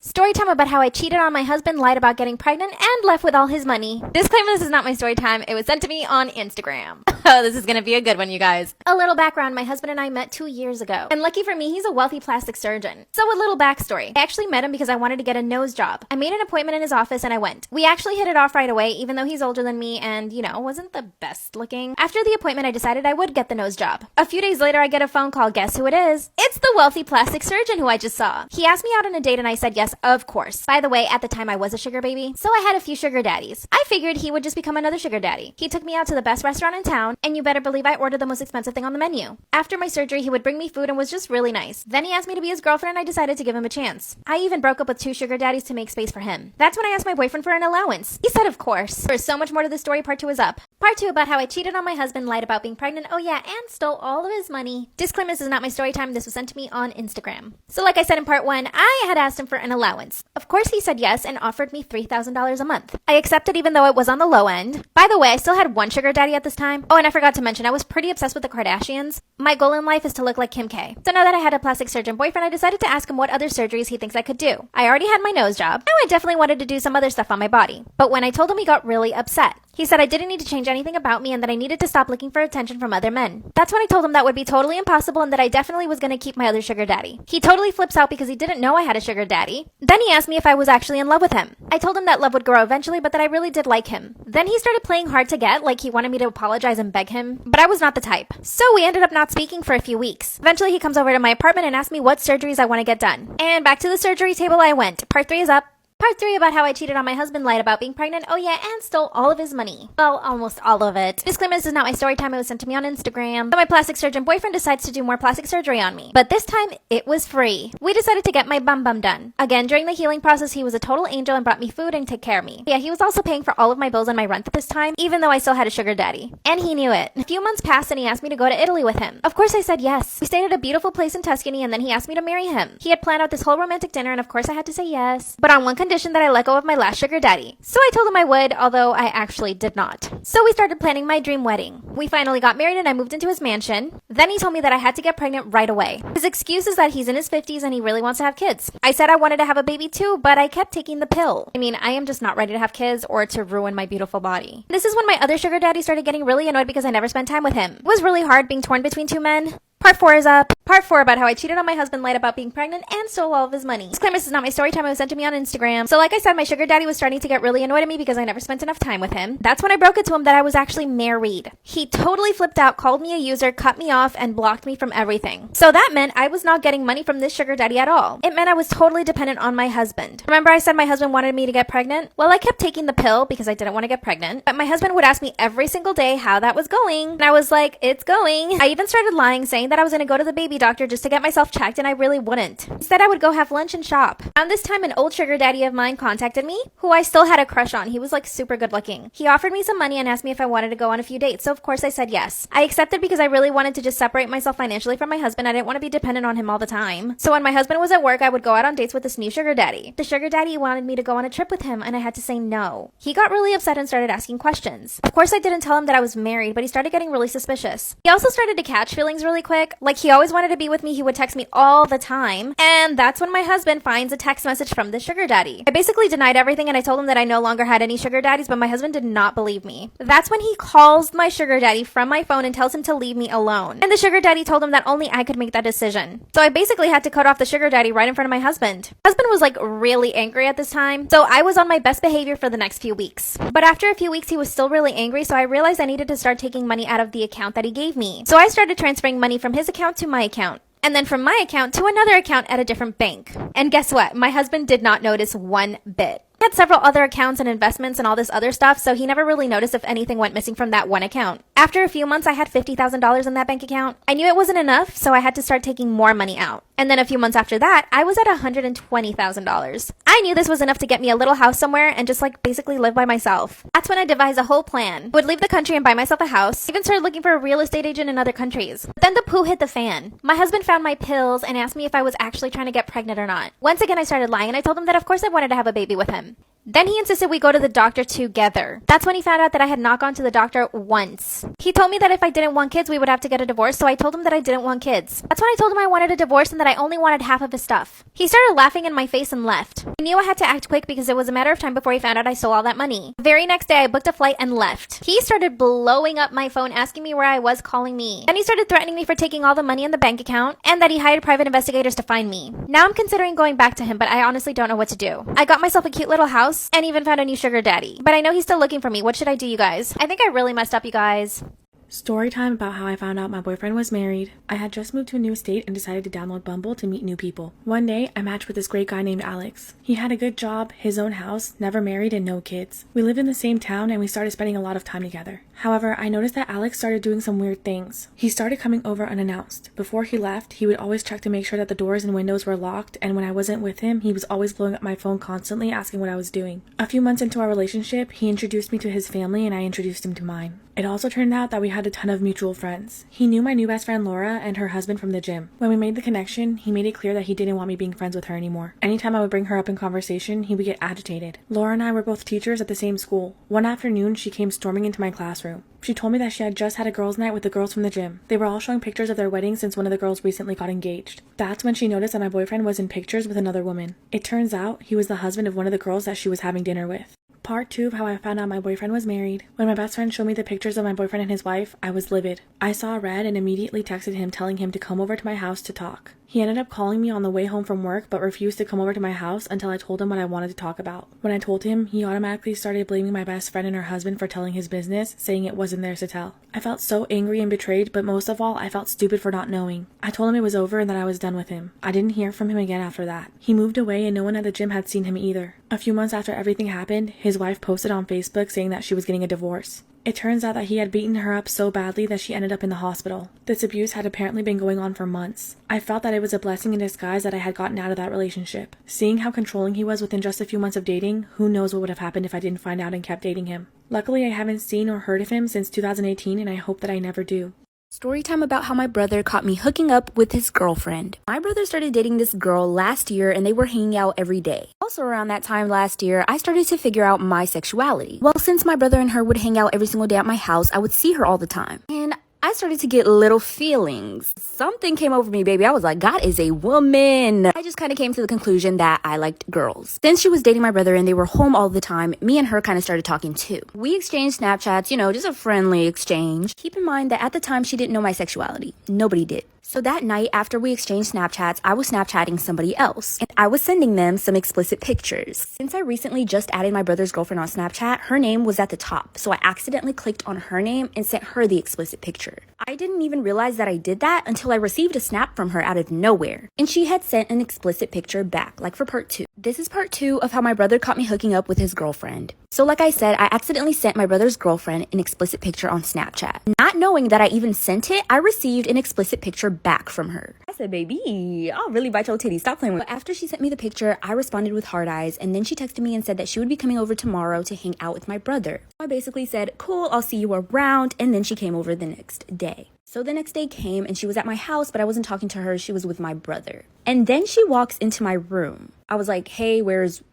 Story time about how I cheated on my husband, lied about getting pregnant, and left with all his money. Disclaimer, this is not my story time. It was sent to me on Instagram. Oh, this is gonna be a good one, you guys. A little background, my husband and I met 2 years ago. And lucky for me, he's a wealthy plastic surgeon. So a little backstory. I actually met him because I wanted to get a nose job. I made an appointment in his office and I went. We actually hit it off right away, even though he's older than me and, wasn't the best looking. After the appointment, I decided I would get the nose job. A few days later, I get a phone call. Guess who it is? It's the wealthy plastic surgeon who I just saw. He asked me out on a date and I said yes, of course. By the way, at the time I was a sugar baby, so I had a few sugar daddies. I figured he would just become another sugar daddy. He took me out to the best restaurant in town, and you better believe I ordered the most expensive thing on the menu. After my surgery, he would bring me food and was just really nice. Then he asked me to be his girlfriend and I decided to give him a chance. I even broke up with 2 sugar daddies to make space for him. That's when I asked my boyfriend for an allowance. He said of course. There's so much more to this story. Part 2 is up. Part 2 about how I cheated on my husband, lied about being pregnant, oh yeah, and stole all of his money. Disclaimer, this is not my story time. This was sent to me on Instagram. So like I said in part 1, I had asked him for an allowance. Of course he said yes and offered me $3,000 a month. I accepted even though it was on the low end. By the way, I still had 1 sugar daddy at this time. Oh, and I forgot to mention, I was pretty obsessed with the Kardashians. My goal in life is to look like Kim K. So now that I had a plastic surgeon boyfriend, I decided to ask him what other surgeries he thinks I could do. I already had my nose job. Now I definitely wanted to do some other stuff on my body. But when I told him, he got really upset. He said I didn't need to change anything about me and that I needed to stop looking for attention from other men. That's when I told him that would be totally impossible and that I definitely was going to keep my other sugar daddy. He totally flips out because he didn't know I had a sugar daddy. Then he asked me if I was actually in love with him. I told him that love would grow eventually, but that I really did like him. Then he started playing hard to get, like he wanted me to apologize and beg him, but I was not the type. So we ended up not speaking for a few weeks. Eventually he comes over to my apartment and asks me what surgeries I want to get done. And back to the surgery table I went. Part 3 is up. Part 3 about how I cheated on my husband, lied about being pregnant, oh yeah, and stole all of his money. Well, almost all of it. Disclaimer, this is not my story time. It was sent to me on Instagram. So my plastic surgeon boyfriend decides to do more plastic surgery on me. But this time, it was free. We decided to get my bum done. Again, during the healing process, he was a total angel and brought me food and took care of me. Yeah, he was also paying for all of my bills and my rent at this time, even though I still had a sugar daddy. And he knew it. A few months passed and he asked me to go to Italy with him. Of course I said yes. We stayed at a beautiful place in Tuscany and then he asked me to marry him. He had planned out this whole romantic dinner and of course I had to say yes. But on one condition, that I let go of my last sugar daddy. So I told him I would, although I actually did not. So we started planning my dream wedding. We finally got married and I moved into his mansion. Then he told me that I had to get pregnant right away. His excuse is that he's in his 50s and he really wants to have kids. I said I wanted to have a baby too, but I kept taking the pill. I am just not ready to have kids or to ruin my beautiful body. This is when my other sugar daddy started getting really annoyed because I never spent time with him. It was really hard being torn between 2 men. Part 4 is up. Part 4 about how I cheated on my husband, lied about being pregnant, and stole all of his money. Disclaimer, this is not my story time. It was sent to me on Instagram. So like I said, my sugar daddy was starting to get really annoyed at me because I never spent enough time with him. That's when I broke it to him that I was actually married. He totally flipped out, called me a user, cut me off, and blocked me from everything. So that meant I was not getting money from this sugar daddy at all. It meant I was totally dependent on my husband. Remember I said my husband wanted me to get pregnant? Well, I kept taking the pill because I didn't want to get pregnant. But my husband would ask me every single day how that was going. And I was like, it's going. I even started lying, saying that I was going to go to the baby doctor just to get myself checked, and I really wouldn't. Instead, I would go have lunch and shop. Around this time, an old sugar daddy of mine contacted me, who I still had a crush on. He was like super good looking. He offered me some money and asked me if I wanted to go on a few dates, so of course I said yes. I accepted because I really wanted to just separate myself financially from my husband. I didn't want to be dependent on him all the time. So when my husband was at work, I would go out on dates with this new sugar daddy. The sugar daddy wanted me to go on a trip with him, and I had to say no. He got really upset and started asking questions. Of course, I didn't tell him that I was married, but he started getting really suspicious. He also started to catch feelings really quick. Like he always wanted to be with me. He would text me all the time. And that's when my husband finds a text message from the sugar daddy. I basically denied everything and I told him that I no longer had any sugar daddies, but my husband did not believe me. That's when he calls my sugar daddy from my phone and tells him to leave me alone. And the sugar daddy told him that only I could make that decision. So I basically had to cut off the sugar daddy right in front of my husband. My husband was like really angry at this time. So I was on my best behavior for the next few weeks. But after a few weeks, he was still really angry. So I realized I needed to start taking money out of the account that he gave me. So I started transferring money from his account to my account. And then from my account to another account at a different bank. And guess what? My husband did not notice one bit. He had several other accounts and investments and all this other stuff, so he never really noticed if anything went missing from that one account. After a few months, I had $50,000 in that bank account. I knew it wasn't enough, so I had to start taking more money out. And then a few months after that, I was at $120,000. I knew this was enough to get me a little house somewhere and just basically live by myself. That's when I devised a whole plan. I would leave the country and buy myself a house. Even started looking for a real estate agent in other countries. But then the poo hit the fan. My husband found my pills and asked me if I was actually trying to get pregnant or not. Once again, I started lying and I told him that of course I wanted to have a baby with him. Then he insisted we go to the doctor together. That's when he found out that I had not gone to the doctor once. He told me that if I didn't want kids, we would have to get a divorce, so I told him that I didn't want kids. That's when I told him I wanted a divorce and that I only wanted half of his stuff. He started laughing in my face and left. I knew I had to act quick because it was a matter of time before he found out I stole all that money. The very next day, I booked a flight and left. He started blowing up my phone, asking me where I was, calling me. Then he started threatening me for taking all the money in the bank account and that he hired private investigators to find me. Now I'm considering going back to him, but I honestly don't know what to do. I got myself a cute little house and even found a new sugar daddy. But I know he's still looking for me. What should I do, you guys? I think I really messed up, you guys. Story time about how I found out my boyfriend was married. I had just moved to a new state and decided to download Bumble to meet new people. One day, I matched with this great guy named Alex. He had a good job, his own house, never married, and no kids. We lived in the same town and we started spending a lot of time together. However, I noticed that Alex started doing some weird things. He started coming over unannounced. Before he left, he would always check to make sure that the doors and windows were locked, and when I wasn't with him, he was always blowing up my phone constantly asking what I was doing. A few months into our relationship, he introduced me to his family and I introduced him to mine. It also turned out that we had a ton of mutual friends. He knew my new best friend Laura and her husband from the gym. When we made the connection, he made it clear that he didn't want me being friends with her anymore. Anytime I would bring her up in conversation, he would get agitated. Laura and I were both teachers at the same school. One afternoon, she came storming into my classroom. She told me that she had just had a girls' night with the girls from the gym. They were all showing pictures of their wedding since one of the girls recently got engaged. That's when she noticed that my boyfriend was in pictures with another woman. It turns out he was the husband of one of the girls that she was having dinner with. Part 2 of how I found out my boyfriend was married. When my best friend showed me the pictures of my boyfriend and his wife, I was livid. I saw red and immediately texted him telling him to come over to my house to talk. He ended up calling me on the way home from work but refused to come over to my house until I told him what I wanted to talk about. When I told him, he automatically started blaming my best friend and her husband for telling his business, saying it wasn't theirs to tell. I felt so angry and betrayed, but most of all, I felt stupid for not knowing. I told him it was over and that I was done with him. I didn't hear from him again after that. He moved away and no one at the gym had seen him either. A few months after everything happened, his wife posted on Facebook saying that she was getting a divorce. It turns out that he had beaten her up so badly that she ended up in the hospital. This abuse had apparently been going on for months. I felt that it was a blessing in disguise that I had gotten out of that relationship. Seeing how controlling he was within just a few months of dating, who knows what would have happened if I didn't find out and kept dating him. Luckily, I haven't seen or heard of him since 2018 and I hope that I never do. Story time about how my brother caught me hooking up with his girlfriend. My brother started dating this girl last year and they were hanging out every day. Also around that time last year, I started to figure out my sexuality. Well, since my brother and her would hang out every single day at my house, I would see her all the time. And I started to get little feelings. Something came over me, baby. I was like, God is a woman. I just kind of came to the conclusion that I liked girls. Since she was dating my brother and they were home all the time, me and her kind of started talking too. We exchanged Snapchats, just a friendly exchange. Keep in mind that at the time, she didn't know my sexuality. Nobody did. So that night, after we exchanged Snapchats, I was Snapchatting somebody else, and I was sending them some explicit pictures. Since I recently just added my brother's girlfriend on Snapchat, her name was at the top, so I accidentally clicked on her name and sent her the explicit picture. I didn't even realize that I did that until I received a snap from her out of nowhere, and she had sent an explicit picture back, like for part 2. This is part 2 of how my brother caught me hooking up with his girlfriend. So like I said, I accidentally sent my brother's girlfriend an explicit picture on Snapchat. Not knowing that I even sent it, I received an explicit picture back from her. I said, baby, I'll really bite your titties. Stop playing with me. But after she sent me the picture, I responded with hard eyes, and then she texted me and said that she would be coming over tomorrow to hang out with my brother. I basically said, cool, I'll see you around, and then she came over the next day. So the next day came and she was at my house, but I wasn't talking to her. She was with my brother. And then she walks into my room. I was like, hey, where's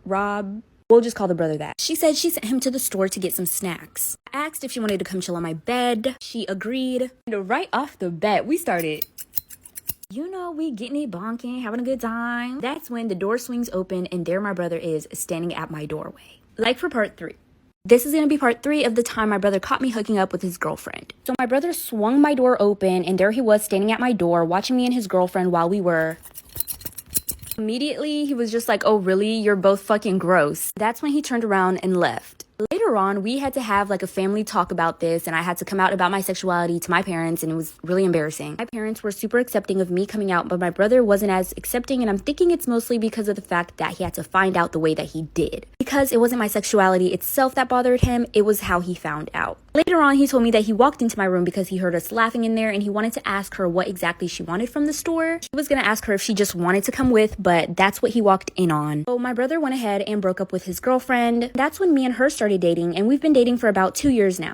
Rob? We'll just call the brother that. She said she sent him to the store to get some snacks. I asked if she wanted to come chill on my bed. She agreed. And right off the bat, we started, we getting it bonking, having a good time. That's when the door swings open and there my brother is standing at my doorway. Like for part 3. This is going to be part 3 of the time my brother caught me hooking up with his girlfriend. So my brother swung my door open and there he was standing at my door watching me and his girlfriend while we were... Immediately, he was just like, oh, really? You're both fucking gross. That's when he turned around and left. Later on, we had to have like a family talk about this and I had to come out about my sexuality to my parents and it was really embarrassing. My parents were super accepting of me coming out, but my brother wasn't as accepting, and I'm thinking it's mostly because of the fact that he had to find out the way that he did. Because it wasn't my sexuality itself that bothered him, it was how he found out. Later on, he told me that he walked into my room because he heard us laughing in there and he wanted to ask her what exactly she wanted from the store. He was gonna ask her if she just wanted to come with, but that's what he walked in on. So my brother went ahead and broke up with his girlfriend. That's when me and her started dating, and we've been dating for about 2 years now.